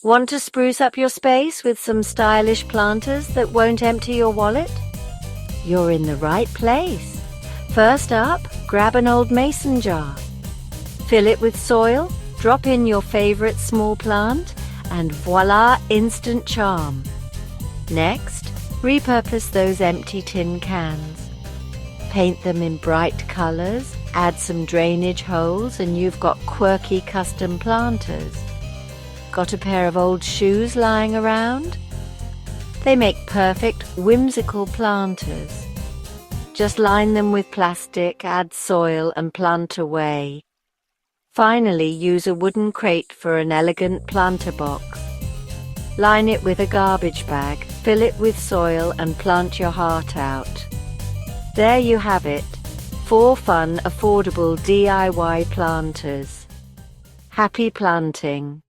Want to spruce up your space with some stylish planters that won't empty your wallet? You're in the right place. First up, grab an old mason jar. Fill it with soil, drop in your favorite small plant, and voila, instant charm. Next, repurpose those empty tin cans. Paint them in bright colors, add some drainage holes, and you've got quirky custom planters. Got a pair of old shoes lying around? They make perfect, whimsical planters. Just line them with plastic, add soil, and plant away. Finally, use a wooden crate for an elegant planter box. Line it with a garbage bag, fill it with soil, and plant your heart out. There you have it, 4 fun, affordable DIY planters. Happy planting!